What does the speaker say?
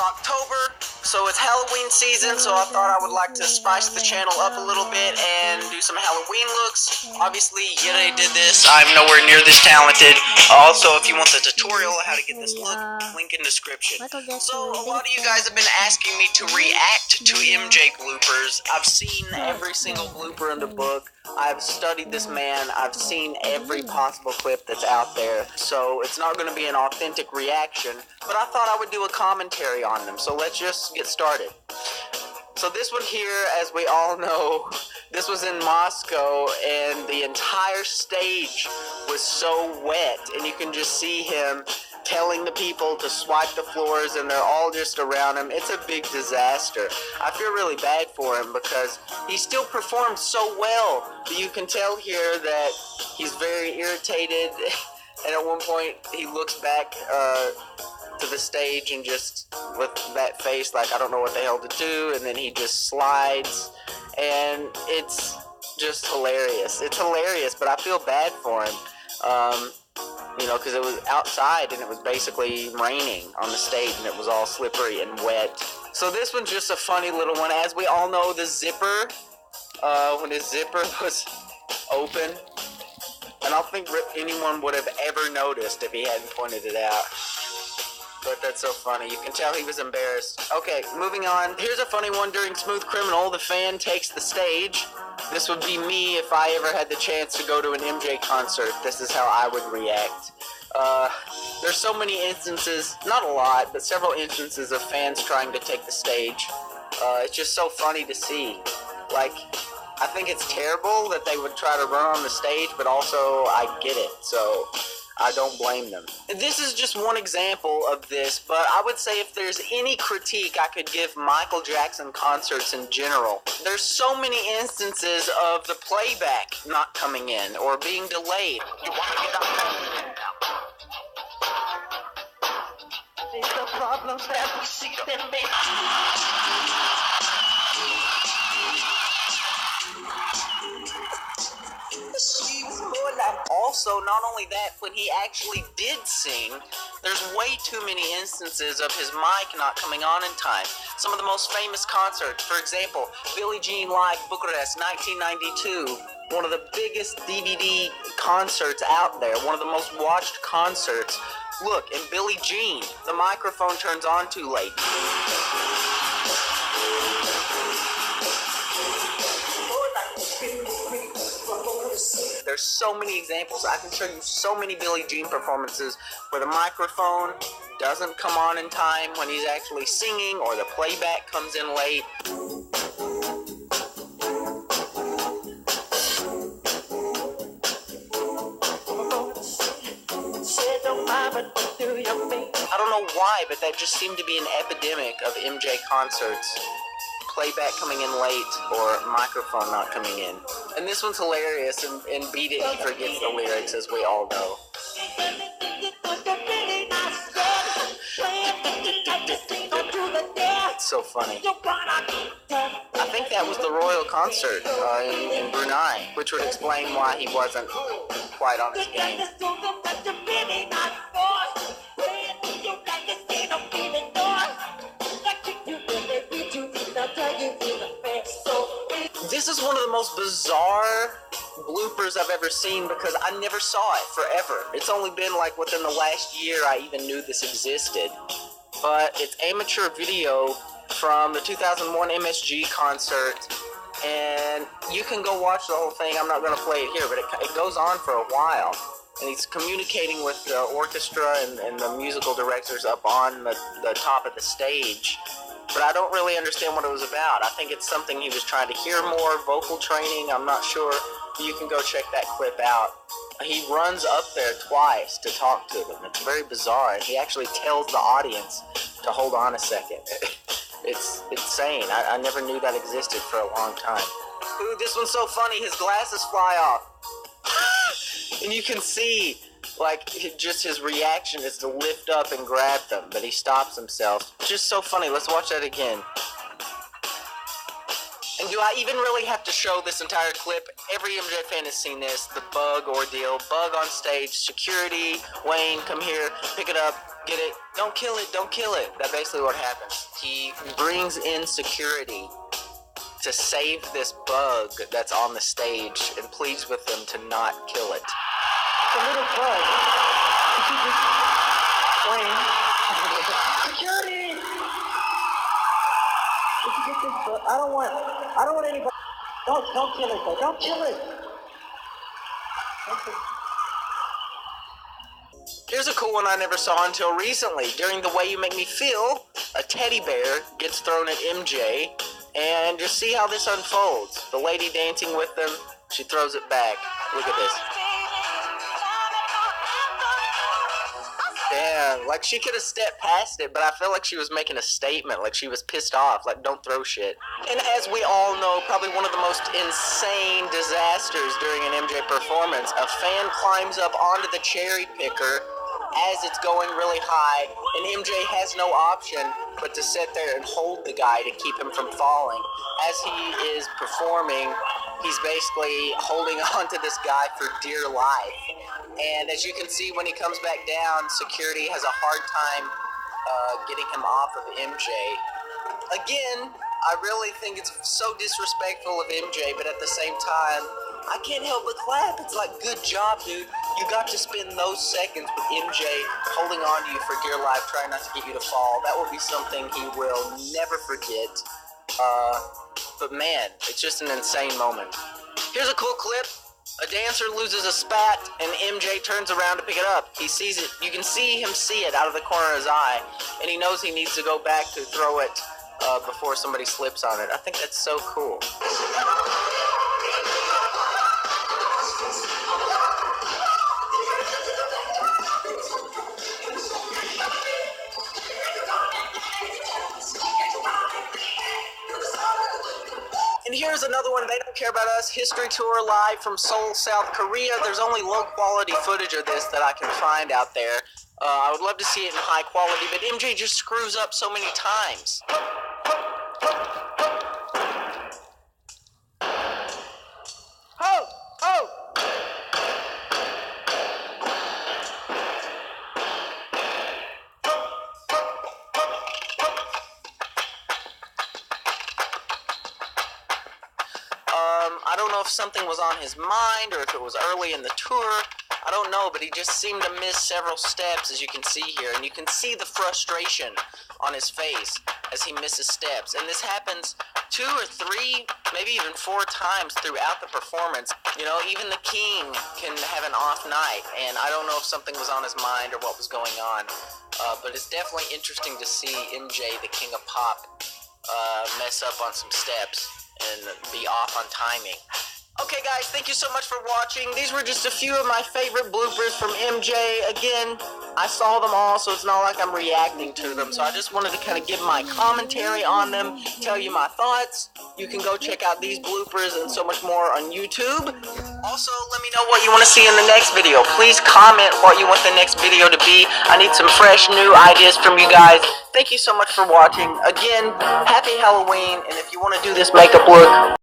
October, so it's Halloween season, so I thought I would like to spice the channel up a little bit and do some Halloween looks. Obviously, Yere did this. I'm nowhere near this talented. Also, if you want the tutorial on how to get this look, link in description. So, a lot of you guys have been asking me to react to MJ bloopers. I've seen every single blooper in the book. I've studied this man. I've seen every possible clip that's out there. So, it's not going to be an authentic reaction, but I thought I would do a commentary on them. So, let's just get started. So this one here, as we all know, this was in Moscow, and the entire stage was so wet, and you can just see him telling the people to swipe the floors, and they're all just around him. It's a big disaster. I feel really bad for him because he still performed so well, but you can tell here that he's very irritated, and at one point he looks back to the stage and just with that face like I don't know what the hell to do, and then he just slides, and it's just hilarious. It's hilarious, but I feel bad for him, you know, because it was outside and it was basically raining on the stage and it was all slippery and wet. So this one's just a funny little one. As we all know, the zipper, when his zipper was open, and I don't think anyone would have ever noticed if he hadn't pointed it out. But that's so funny. You can tell he was embarrassed. Okay, moving on. Here's a funny one. During Smooth Criminal, the fan takes the stage. This would be me if I ever had the chance to go to an MJ concert. This is how I would react. There's so many instances, not a lot, but several instances of fans trying to take the stage. It's just so funny to see. Like, I think it's terrible that they would try to run on the stage, but also I get it. So I don't blame them. This is just one example of this, but I would say if there's any critique I could give Michael Jackson concerts in general, there's so many instances of the playback not coming in or being delayed. You want to get up there? The problems that we see them make. Also, not only that, when he actually did sing, there's way too many instances of his mic not coming on in time. Some of the most famous concerts, for example, Billie Jean Live Bucharest 1992, one of the biggest DVD concerts out there, one of the most watched concerts. Look, in Billie Jean, the microphone turns on too late. There's so many examples. I can show you so many Billie Jean performances where the microphone doesn't come on in time when he's actually singing, or the playback comes in late. I don't know why, but that just seemed to be an epidemic of MJ concerts. Playback coming in late or microphone not coming in. And this one's hilarious, and Beat It, he forgets the lyrics, as we all know. It's so funny. I think that was the royal concert in Brunei, which would explain why he wasn't quite on his game. This is one of the most bizarre bloopers I've ever seen because I never saw it forever. It's only been like within the last year I even knew this existed. But it's amateur video from the 2001 MSG concert, and you can go watch the whole thing. I'm not going to play it here, but it goes on for a while. And he's communicating with the orchestra and the musical directors up on the top of the stage. But I don't really understand what it was about. I think it's something he was trying to hear more, vocal training, I'm not sure. You can go check that clip out. He runs up there twice to talk to them. It's very bizarre, and he actually tells the audience to hold on a second. It's insane. I never knew that existed for a long time. Ooh, this one's so funny. His glasses fly off. And you can see, like, just his reaction is to lift up and grab them, but he stops himself. Just so funny. Let's watch that again. And do I even really have to show this entire clip? Every MJ fan has seen this. The Bug ordeal. Bug on stage. Security. Wayne, come here. Pick it up. Get it? Don't kill it, don't kill it. That's basically what happens. He brings in security to save this bug that's on the stage and pleads with them to not kill it. It's a little bug. You should just explain. Security! Did you get this bug? I don't want anybody. Don't kill it though. Don't kill it. Here's a cool one I never saw until recently. During The Way You Make Me Feel, a teddy bear gets thrown at MJ, and just see how this unfolds. The lady dancing with them, she throws it back. Look at this. Damn, like she could have stepped past it, but I feel like she was making a statement, like she was pissed off, like don't throw shit. And as we all know, probably one of the most insane disasters during an MJ performance, a fan climbs up onto the cherry picker as it's going really high, and MJ has no option but to sit there and hold the guy to keep him from falling. As he is performing, he's basically holding on to this guy for dear life. And as you can see, when he comes back down, security has a hard time getting him off of MJ. Again, I really think it's so disrespectful of MJ, but at the same time, I can't help but clap. It's like, good job, dude. You got to spend those seconds with MJ holding on to you for dear life, trying not to get you to fall. That will be something he will never forget. But man, it's just an insane moment. Here's a cool clip. A dancer loses a spat, and MJ turns around to pick it up. He sees it. You can see him see it out of the corner of his eye, and he knows he needs to go back to throw it before somebody slips on it. I think that's so cool. And here's another one, They Don't Care About Us, History Tour live from Seoul, South Korea. There's only low quality footage of this that I can find out there. I would love to see it in high quality, but MJ just screws up so many times. I don't know if something was on his mind or if it was early in the tour. I don't know, but he just seemed to miss several steps, as you can see here. And you can see the frustration on his face as he misses steps. And this happens 2 or 3, maybe even 4 times throughout the performance. You know, even the king can have an off night. And I don't know if something was on his mind or what was going on. But it's definitely interesting to see MJ, the king of pop, mess up on some steps and be off on timing. Okay guys, thank you so much for watching. These were just a few of my favorite bloopers from MJ. Again, I saw them all, so it's not like I'm reacting to them. So I just wanted to kind of give my commentary on them, tell you my thoughts. You can go check out these bloopers and so much more on YouTube. Also, let me know what you want to see in the next video. Please comment what you want the next video to be. I need some fresh new ideas from you guys. Thank you so much for watching. Again, happy Halloween, and if you want to do this makeup look,